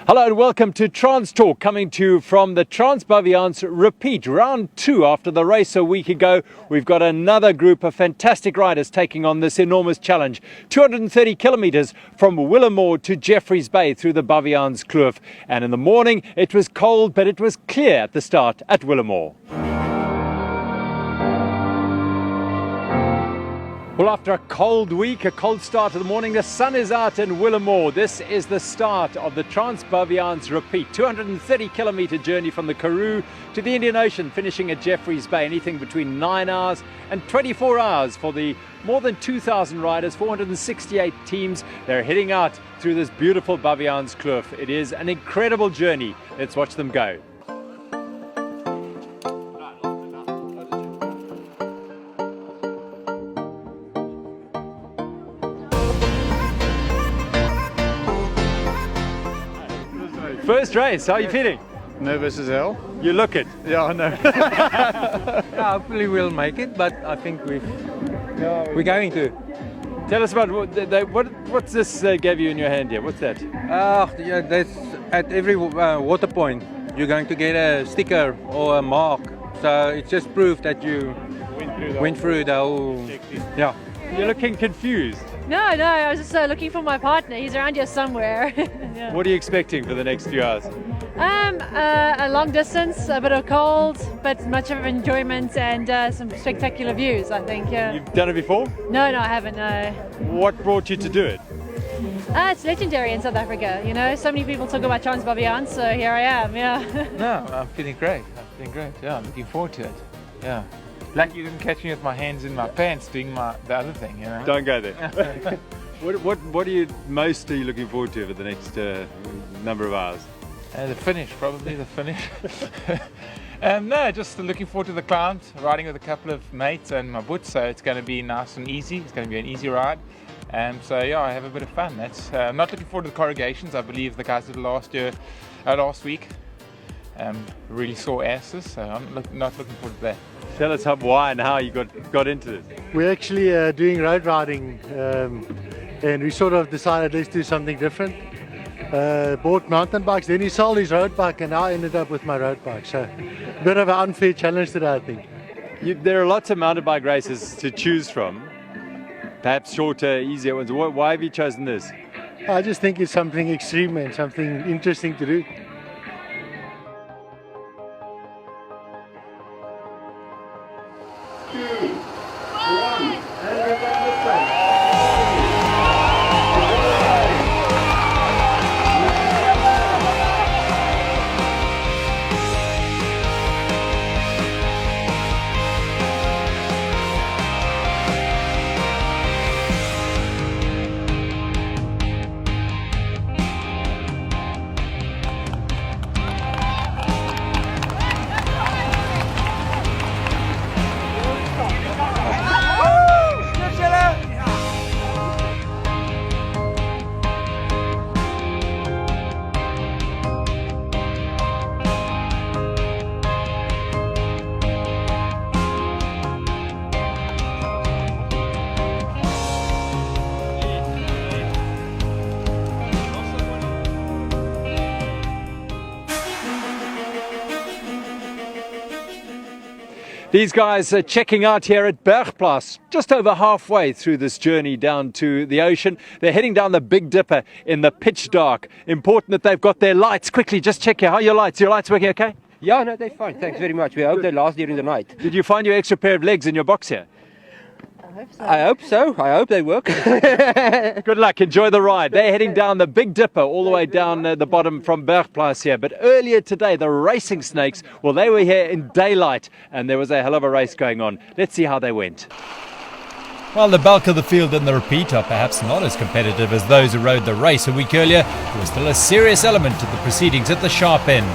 Hello and welcome to Trans Talk, coming to you from the Baviaans repeat, round 2 after the race a week ago. We've got another group of fantastic riders taking on this enormous challenge. 230 kilometres from Willowmore to Jeffreys Bay through the Baviaans Kloof. And in the morning it was cold, but it was clear at the start at Willowmore. Well, after a cold week, a cold start of the morning, the sun is out in Willowmore. This is the start of the Baviaans repeat. 230 kilometre journey from the Karoo to the Indian Ocean, finishing at Jeffreys Bay. Anything between 9 hours and 24 hours for the more than 2,000 riders, 468 teams. They're heading out through this beautiful Baviaans Kloof. It is an incredible journey. Let's watch them go. First race, how are you feeling? Nervous as hell. You look it. Yeah, I know. Yeah, hopefully we'll make it, but I think we're going to. Tell us about what's this gave you in your hand here? What's that? Yeah, that's at every water point you're going to get a sticker or a mark. So it's just proof that you went through the whole. Yeah. You're looking confused. No, I was just looking for my partner. He's around here somewhere. Yeah. What are you expecting for the next few hours? A long distance, a bit of cold, but much of enjoyment and some spectacular views, I think. You've done it before? No, I haven't, no. What brought you to do it? It's legendary in South Africa, you know. So many people talk about Baviaans, so here I am, yeah. No, I'm feeling great. Yeah, I'm looking forward to it. Yeah. Lucky you didn't catch me with my hands in my pants doing the other thing, you know. Don't go there. What are you looking forward to for the next number of hours? The finish, probably the finish. No, just looking forward to the climb, riding with a couple of mates and my boots, so it's going to be nice and easy. It's going to be an easy ride. So yeah, I have a bit of fun. I'm not looking forward to the corrugations. I believe the guys did last week. Really sore asses, so I'm not looking forward to that. Tell us why and how you got into this. We're actually doing road riding, and we sort of decided let's do something different. Bought mountain bikes, then he sold his road bike, and I ended up with my road bike. So a bit of an unfair challenge today, I think. There are lots of mountain bike races to choose from, perhaps shorter, easier ones. Why have you chosen this? I just think it's something extreme and something interesting to do. These guys are checking out here at Bergplaats, just over halfway through this journey down to the ocean. They're heading down the Big Dipper in the pitch dark. Important that they've got their lights. Quickly, just check here. How are your lights? Your lights working okay? Yeah, no, they're fine. Thanks very much. We hope they last during the night. Did you find your extra pair of legs in your box here? I hope so. I hope they work. Good luck. Enjoy the ride. They're heading down the Big Dipper all the way down the bottom from Bergplaats here. But earlier today, the racing snakes, well, they were here in daylight and there was a hell of a race going on. Let's see how they went. While the bulk of the field in the repeat are perhaps not as competitive as those who rode the race a week earlier, there was still a serious element to the proceedings at the sharp end.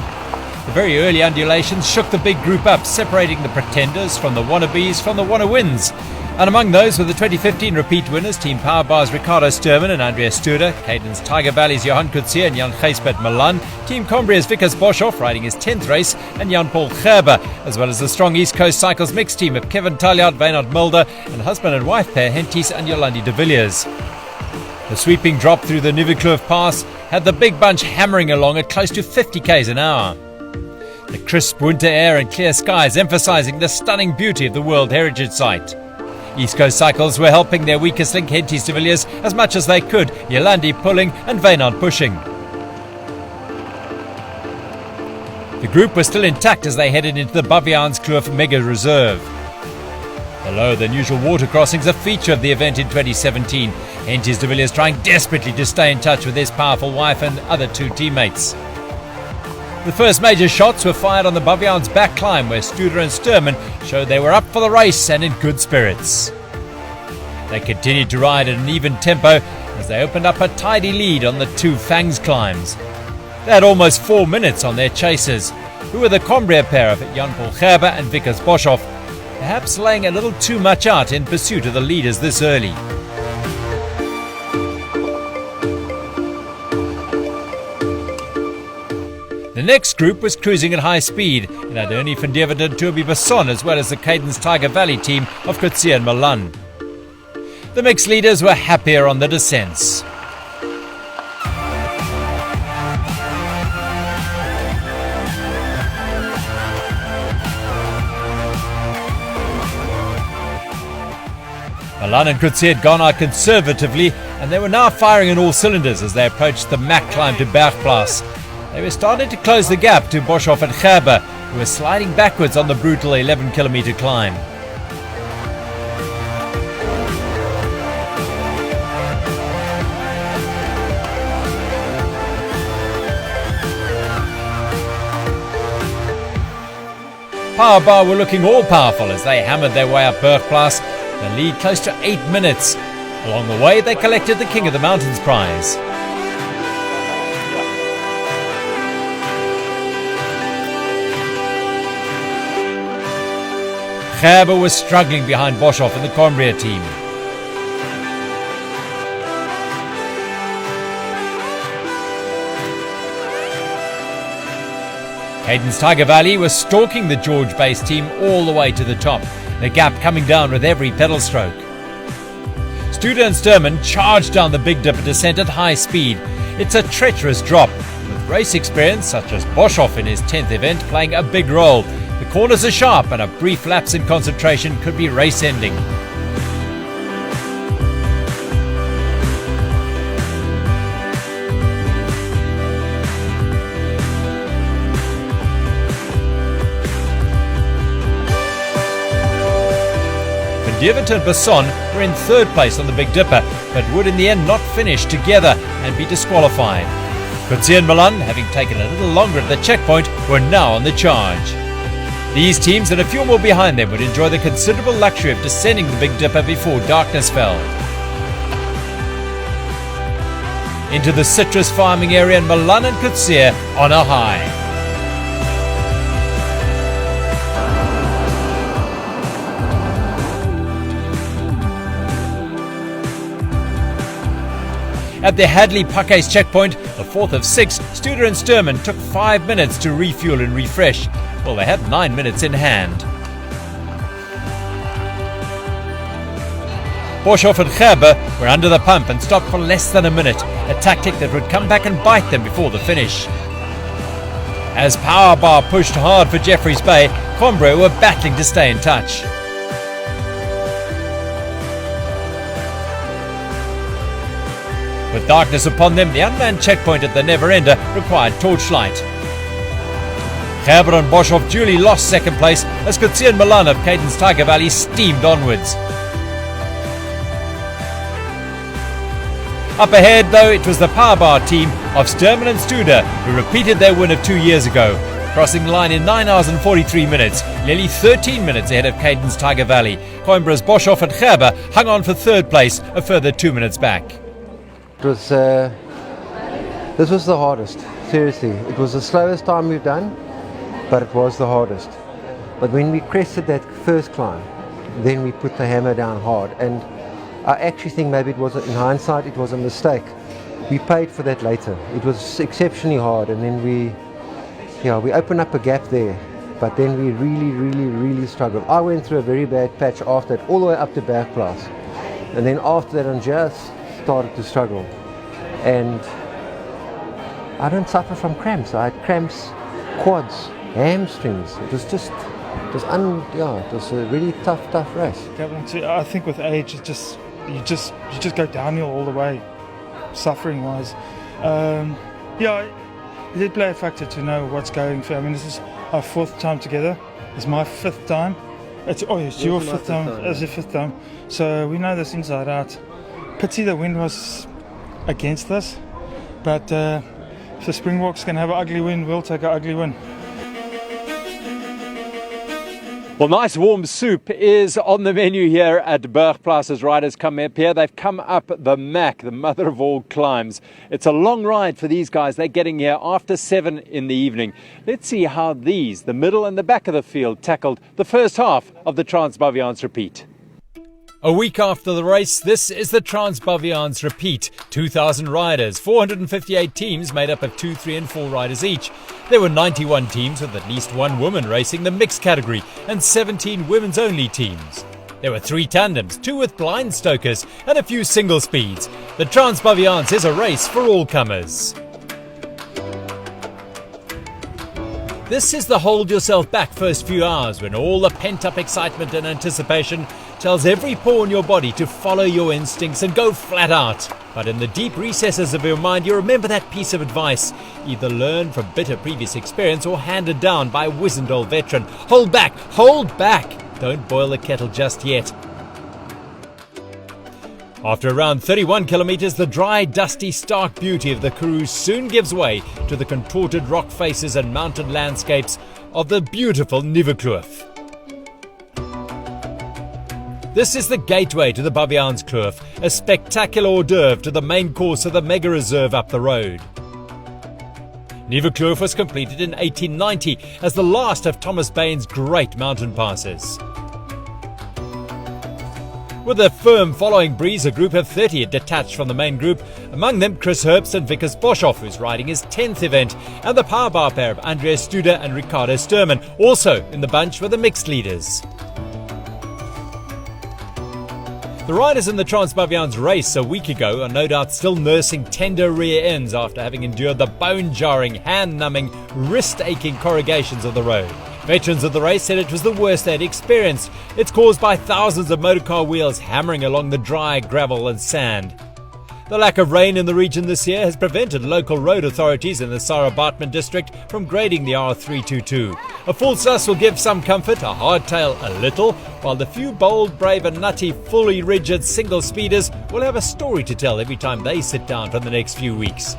The very early undulations shook the big group up, separating the pretenders from the wannabes from the wanna-wins. And among those were the 2015 repeat winners, Team Powerbar's Ricardo Sturman and Andrea Studer, Caden's Tiger Valley's Johan Coetzee and Jan Gijsbert Milan, Team Combria's Vickers Boshoff riding his 10th race, and Jan-Paul Gerber, as well as the strong East Coast Cycles mixed team of Kevin Taljaard, Weinhard Mulder, and husband and wife pair Henties and Yolandi de Villiers. The sweeping drop through the Kloof Pass had the big bunch hammering along at close to 50 k's an hour. The crisp winter air and clear skies emphasising the stunning beauty of the World Heritage Site. East Coast Cycles were helping their weakest link Henties de Villiers as much as they could, Yolandi pulling and Wynand pushing. The group was still intact as they headed into the Baviaans Kloof Mega Reserve. The lower than usual water crossings, a feature of the event in 2017. Henties de Villiers trying desperately to stay in touch with his powerful wife and other two teammates. The first major shots were fired on the Baviaans back climb, where Studer and Sturman showed they were up for the race and in good spirits. They continued to ride at an even tempo as they opened up a tidy lead on the two Fangs climbs. They had almost 4 minutes on their chasers, who were the Combria pair of Jan-Paul Gerber and Vickers Boshoff, perhaps laying a little too much out in pursuit of the leaders this early. The next group was cruising at high speed and had Ernie van Deventer and Toby Besson, as well as the Cadence Tiger Valley team of Coetzee and Milan. The mixed leaders were happier on the descents. Milan and Coetzee had gone out conservatively, and they were now firing on all cylinders as they approached the Mac climb to Bergplaats. They were starting to close the gap to Boshoff and Gerber, who were sliding backwards on the brutal 11-kilometre climb. Powerbar were looking all powerful as they hammered their way up Bergplaats, the lead close to 8 minutes. Along the way, they collected the King of the Mountains prize. Gerber was struggling behind Boshoff and the Combria team. Cadence Tiger Valley was stalking the George-based team all the way to the top, the gap coming down with every pedal stroke. Studer and Sturman charged down the Big Dipper descent at high speed. It's a treacherous drop, with race experience such as Boshoff in his 10th event playing a big role. The corners are sharp and a brief lapse in concentration could be race-ending. Van Deventer and Besson were in third place on the Big Dipper, but would in the end not finish together and be disqualified. Coetzee and Milan, having taken a little longer at the checkpoint, were now on the charge. These teams and a few more behind them would enjoy the considerable luxury of descending the Big Dipper before darkness fell. Into the citrus farming area, and Milan and Coetzee on a high. At the Hadley Pakes checkpoint, the fourth of 6, Studer and Sturman took 5 minutes to refuel and refresh. Well, they had 9 minutes in hand. Boshoff and Gerber were under the pump and stopped for less than a minute, a tactic that would come back and bite them before the finish. As Powerbar pushed hard for Jeffreys Bay, Combria were battling to stay in touch. With darkness upon them, the unmanned checkpoint at the Never-Ender required torchlight. Gerber and Boshoff duly lost second place as Coetzee and Milan of Cadence Tiger Valley steamed onwards. Up ahead, though, it was the Powerbar team of Sturman and Studer who repeated their win of 2 years ago, crossing the line in 9 hours and 43 minutes, nearly 13 minutes ahead of Cadence Tiger Valley. Coimbra's Boshoff and Gerber hung on for third place, a further 2 minutes back. This was the hardest, seriously. It was the slowest time we've done, but it was the hardest. But when we crested that first climb, then we put the hammer down hard. And I actually think maybe it was, in hindsight, it was a mistake. We paid for that later. It was exceptionally hard, and then we opened up a gap there, but then we really struggled. I went through a very bad patch after that, all the way up to Bergplaats. And then after that, on just started to struggle. And I don't suffer from cramps. I had cramps, quads, hamstrings. It was a really tough race. I think with age, you just go downhill all the way, suffering wise. It did play a factor to know what's going for. I mean, this is our 4th time together. It's my 5th time. It's your 5th time. It's your 5th time. So we know this inside out. Pity the wind was against us, but if the Springboks can have an ugly win, we'll take an ugly win. Well, nice warm soup is on the menu here at Bergplaas as riders come up here. They've come up the Mac, the mother of all climbs. It's a long ride for these guys. They're getting here after 7 in the evening. Let's see how these, the middle and the back of the field, tackled the first half of the Baviaans Repeat. A week after the race, this is the Baviaans Repeat. 2,000 riders, 458 teams made up of 2, 3 and 4 riders each. There were 91 teams with at least one woman racing the mixed category and 17 women's only teams. There were 3 tandems, 2 with blind stokers and a few single speeds. The Baviaans is a race for all comers. This is the hold yourself back first few hours when all the pent-up excitement and anticipation tells every pore in your body to follow your instincts and go flat out. But in the deep recesses of your mind, you remember that piece of advice, either learned from bitter previous experience or handed down by a wizened old veteran. Hold back, hold back. Don't boil the kettle just yet. After around 31 kilometers, the dry, dusty, stark beauty of the Karoo soon gives way to the contorted rock faces and mountain landscapes of the beautiful Kloof. This is the gateway to the Baviaans Kloof, a spectacular hors d'oeuvre to the main course of the mega reserve up the road. Kloof was completed in 1890 as the last of Thomas Bain's great mountain passes. With a firm following breeze, a group of 30 had detached from the main group, among them Chris Herbst and Vickers Boshoff, who's riding his 10th event, and the powerbar pair of Andreas Studer and Ricardo Sturman, also in the bunch were the mixed leaders. The riders in the Baviaans race a week ago are no doubt still nursing tender rear ends after having endured the bone-jarring, hand-numbing, wrist-aching corrugations of the road. Veterans of the race said it was the worst they'd experienced. It's caused by thousands of motorcar wheels hammering along the dry gravel and sand. The lack of rain in the region this year has prevented local road authorities in the Sarah Baartman district from grading the R322. A full sus will give some comfort, a hardtail a little, while the few bold, brave and nutty, fully rigid single speeders will have a story to tell every time they sit down for the next few weeks.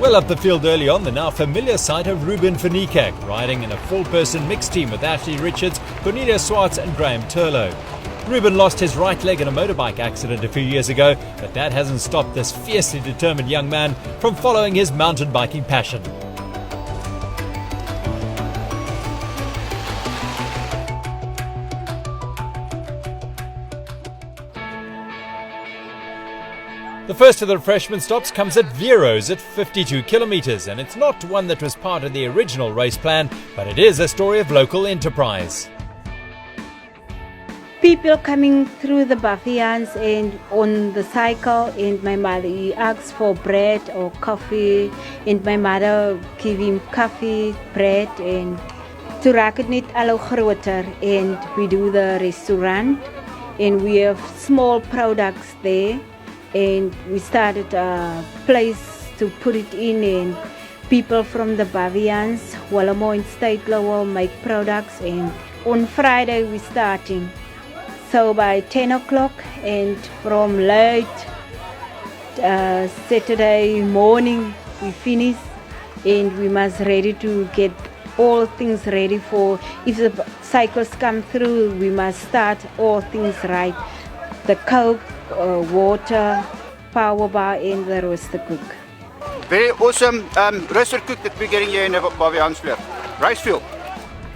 Well up the field early on, the now familiar sight of Ruben van Niekerk riding in a 4-person mixed team with Ashley Richards, Cornelius Swartz and Graham Turlow. Ruben lost his right leg in a motorbike accident a few years ago, but that hasn't stopped this fiercely determined young man from following his mountain biking passion. The first of the refreshment stops comes at Vero's at 52 kilometers, and it's not one that was part of the original race plan, but it is a story of local enterprise. People coming through the Baviaans and on the cycle, and my mother asks for bread or coffee, and my mother give him coffee, bread, and to raak het net al hoe groter, and we do the restaurant, and we have small products there. And we started a place to put it in, and people from the Baviaans, Willowmore and State Lower make products, and on Friday we're starting. So by 10 o'clock and from late Saturday morning we finish, and we must ready to get all things ready for, if the cycles come through, we must start all things right. The Coke, water, power bar and the roaster cook. Very awesome roaster cook that we're getting here in the Baviaans Kloof. Rice field.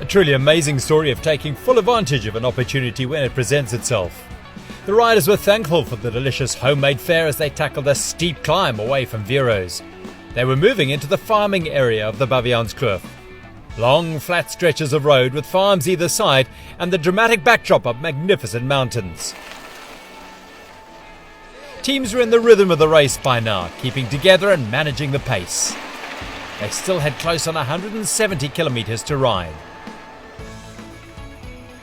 A truly amazing story of taking full advantage of an opportunity when it presents itself. The riders were thankful for the delicious homemade fare as they tackled a steep climb away from Vero's. They were moving into the farming area of the Baviaans Kloof. Long, flat stretches of road with farms either side and the dramatic backdrop of magnificent mountains. Teams were in the rhythm of the race by now, keeping together and managing the pace. They still had close on 170 kilometres to ride.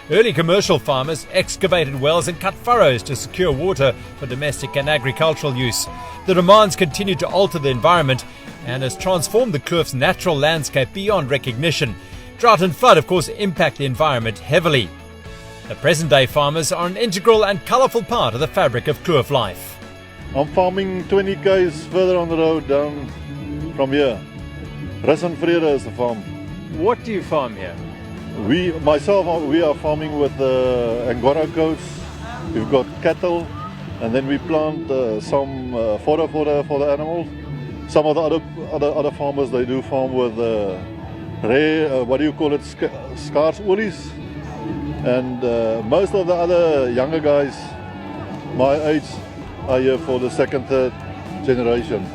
Early commercial farmers excavated wells and cut furrows to secure water for domestic and agricultural use. The demands continued to alter the environment and has transformed the Kloof's natural landscape beyond recognition. Drought and flood, of course, impact the environment heavily. The present-day farmers are an integral and colourful part of the fabric of Kloof life. I'm farming 20 k's further on the road down from here. Rus and Vrede is the farm. What do you farm here? We are farming with Angora goats. We've got cattle, and then we plant some fodder for the animals. Some of the other farmers, they do farm with rare, scarce woolies. And most of the other younger guys, my age, are here for the second, third generation.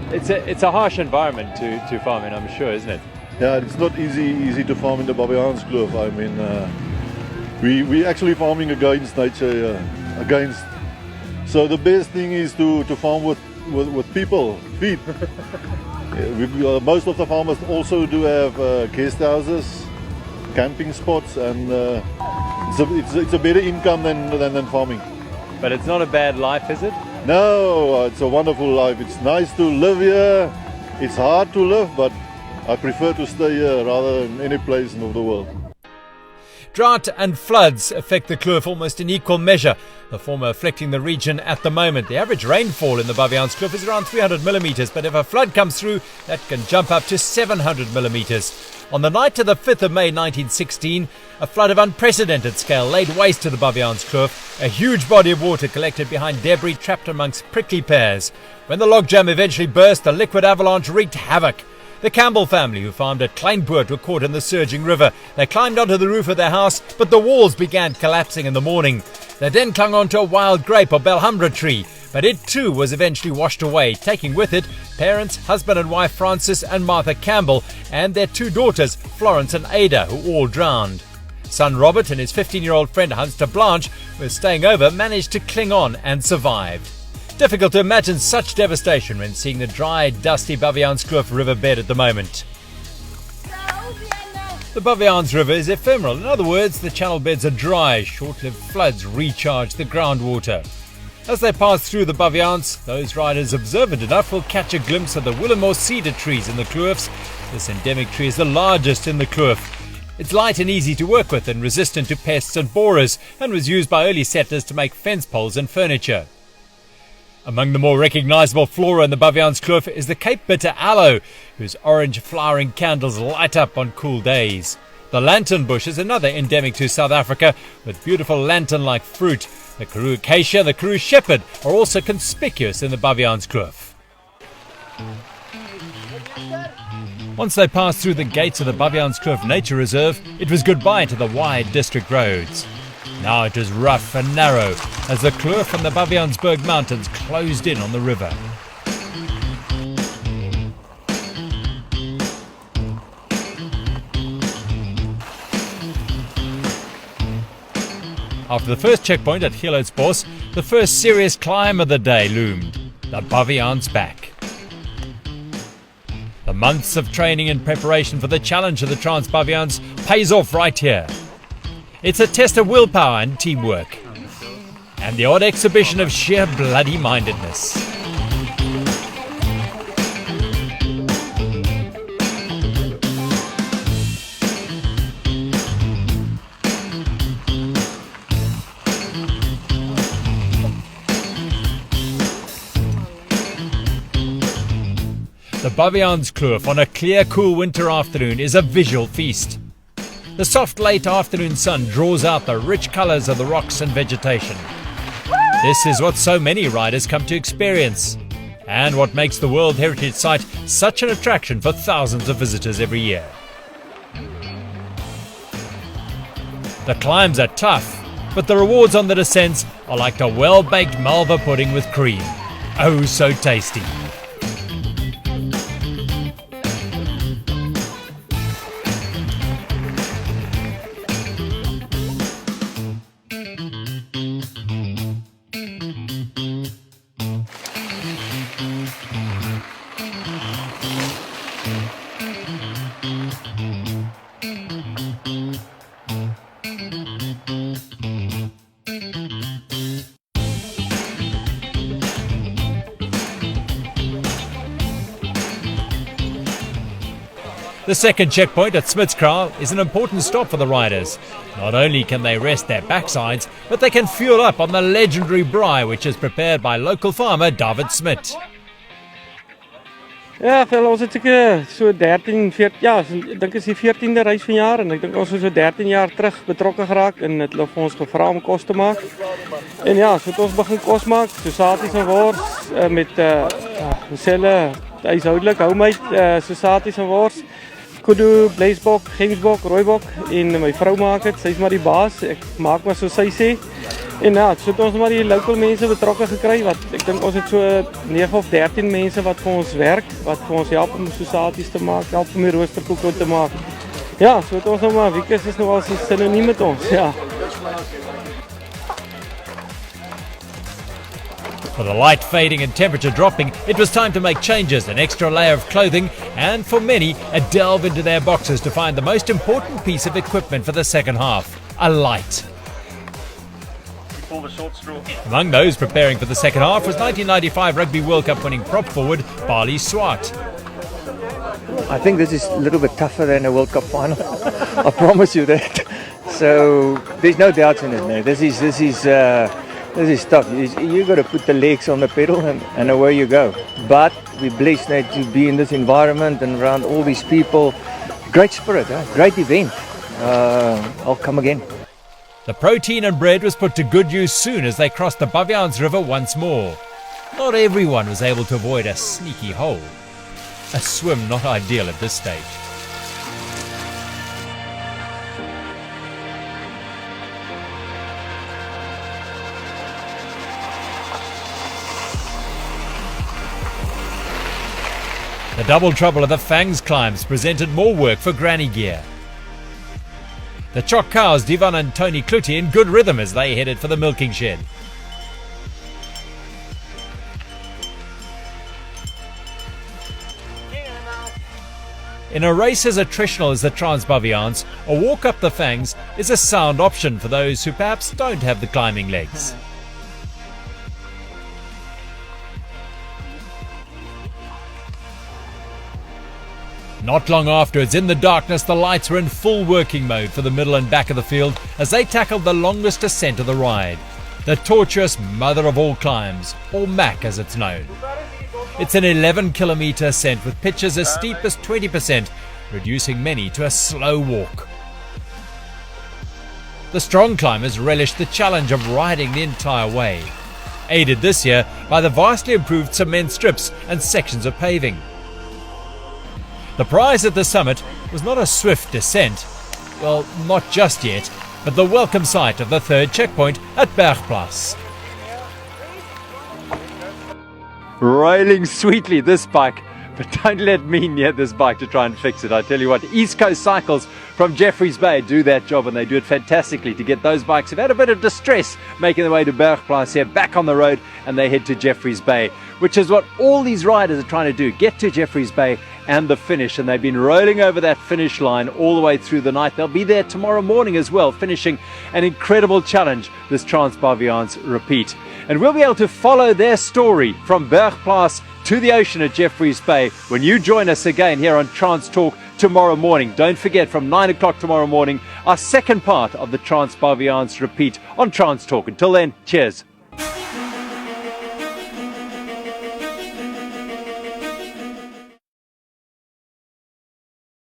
It's a harsh environment to farm in, I'm sure, isn't it? Yeah, it's not easy to farm in the Baviaans Kloof. I mean, we actually farming against nature, So the best thing is to farm with people, feed. Most of the farmers also do have guest houses, camping spots, and it's a better income than farming. But it's not a bad life, is it? No, it's a wonderful life. It's nice to live here. It's hard to live, but I prefer to stay here rather than any place in the world. Drought and floods affect the Kloof almost in equal measure, the former afflicting the region at the moment. The average rainfall in the Baviaans Kloof is around 300 millimetres, but if a flood comes through, that can jump up to 700 millimetres. On the night of the 5th of May 1916, a flood of unprecedented scale laid waste to the Baviaans Kloof. A huge body of water collected behind debris trapped amongst prickly pears. When the logjam eventually burst, the liquid avalanche wreaked havoc. The Campbell family, who farmed at Kleinpoort, were caught in the surging river. They climbed onto the roof of their house, but the walls began collapsing in the morning. They then clung onto a wild grape or belhumbra tree, but it too was eventually washed away, taking with it parents, husband and wife Francis and Martha Campbell, and their two daughters, Florence and Ada, who all drowned. Son Robert and his 15-year-old friend Hunster Blanche, who were staying over, managed to cling on and survived. Difficult to imagine such devastation when seeing the dry, dusty Baviaans Kloof riverbed at the moment. The Baviaans River is ephemeral. In other words, the channel beds are dry. Short-lived floods recharge the groundwater. As they pass through the Baviaans, those riders observant enough will catch a glimpse of the Willowmore cedar trees in the Kloofs. This endemic tree is the largest in the Kloof. It's light and easy to work with and resistant to pests and borers, and was used by early settlers to make fence poles and furniture. Among the more recognisable flora in the Baviaans Kloof is the Cape Bitter aloe, whose orange flowering candles light up on cool days. The lantern bush is another endemic to South Africa, with beautiful lantern-like fruit. The Karoo acacia and the Karoo shepherd are also conspicuous in the Baviaans Kloof. Once they passed through the gates of the Baviaans Kloof Nature Reserve, it was goodbye to the wide district roads. Now it was rough and narrow as the Kloof and the Baviaansberg Mountains closed in on the river. After the first checkpoint at Gielhoudsbos, the first serious climb of the day loomed, the Baviaans Back. The months of training and preparation for the challenge of the Trans-Baviaans pays off right here. It's a test of willpower and teamwork, and the odd exhibition of sheer bloody-mindedness. The Baviaans Kloof on a clear, cool winter afternoon is a visual feast. The soft late afternoon sun draws out the rich colours of the rocks and vegetation. This is what so many riders come to experience, and what makes the World Heritage Site such an attraction for thousands of visitors every year. The climbs are tough, but the rewards on the descents are like a well-baked Malva pudding with cream. Oh, so tasty. The second checkpoint at Smitskraal is an important stop for the riders. Not only can they rest their backsides, but they can fuel up on the legendary braai which is prepared by local farmer David Smit. Ja, wel ons het seker so 13, 14, ja, ek dink is die 14de reis van jaar en ek dink ons is so 13 jaar terug betrokke geraak en het hulle vir ons gevra om kos te maak. En ja, so het ons begin kos maak, so saties en wors met selle huishoudelik houmeit, so saties en wors. Kudu, bleisbok, gengsbok, rooibok en my vrou maak dit, sy's maar die baas, ek maak maar so sy sê. En ja, so het ons maar die local mense betrokke gekry, wat ek dink ons het so 9 of 13 mense wat vir ons werk, wat vir ons help om so saties te maak, help om die roosterkoeke te maak. Ja, so het ons nou maar, Wiekes is nou al so sinoniem met ons, ja. For the light fading and temperature dropping, it was time to make changes, an extra layer of clothing, and for many, a delve into their boxes to find the most important piece of equipment for the second half, a light. Among those preparing for the second half was 1995 Rugby World Cup winning prop forward Bali Swart. I think this is a little bit tougher than a World Cup final. I promise you that. So there's no doubts in it, man. This is tough. You got to put the legs on the pedal and away you go. But we're blessed to be in this environment and around all these people. Great spirit, great event. I'll come again. The protein and bread was put to good use soon as they crossed the Baviaans River once more. Not everyone was able to avoid a sneaky hole. A swim not ideal at this stage. The double trouble of the Fangs climbs presented more work for granny gear. The Chock cows, Divan and Tony Kluti, in good rhythm as they headed for the milking shed. In a race as attritional as the Trans-Baviaans, a walk up the Fangs is a sound option for those who perhaps don't have the climbing legs. Not long afterwards, in the darkness, the lights were in full working mode for the middle and back of the field as they tackled the longest ascent of the ride, the tortuous mother of all climbs, or MAC as it's known. It's an 11-kilometre ascent with pitches as steep as 20%, reducing many to a slow walk. The strong climbers relished the challenge of riding the entire way, aided this year by the vastly improved cement strips and sections of paving. The prize at the summit was not a swift descent, well, not just yet, but the welcome sight of the third checkpoint at Bergplaats. Rolling sweetly, this bike, but don't let me near this bike to try and fix it. I tell you what, East Coast Cycles from Jeffreys Bay do that job, and they do it fantastically to get those bikes who've had a bit of distress making their way to Bergplaats here back on the road, and they head to Jeffreys Bay, which is what all these riders are trying to do, get to Jeffreys Bay and the finish, and they've been rolling over that finish line all the way through the night. They'll be there tomorrow morning as well, finishing an incredible challenge, this Trans-Baviaans repeat. And we'll be able to follow their story from Bergplaats to the ocean at Jeffreys Bay when you join us again here on Trans Talk tomorrow morning. Don't forget, from 9 o'clock tomorrow morning, our second part of the Trans-Baviaans repeat on Trans Talk. Until then, cheers.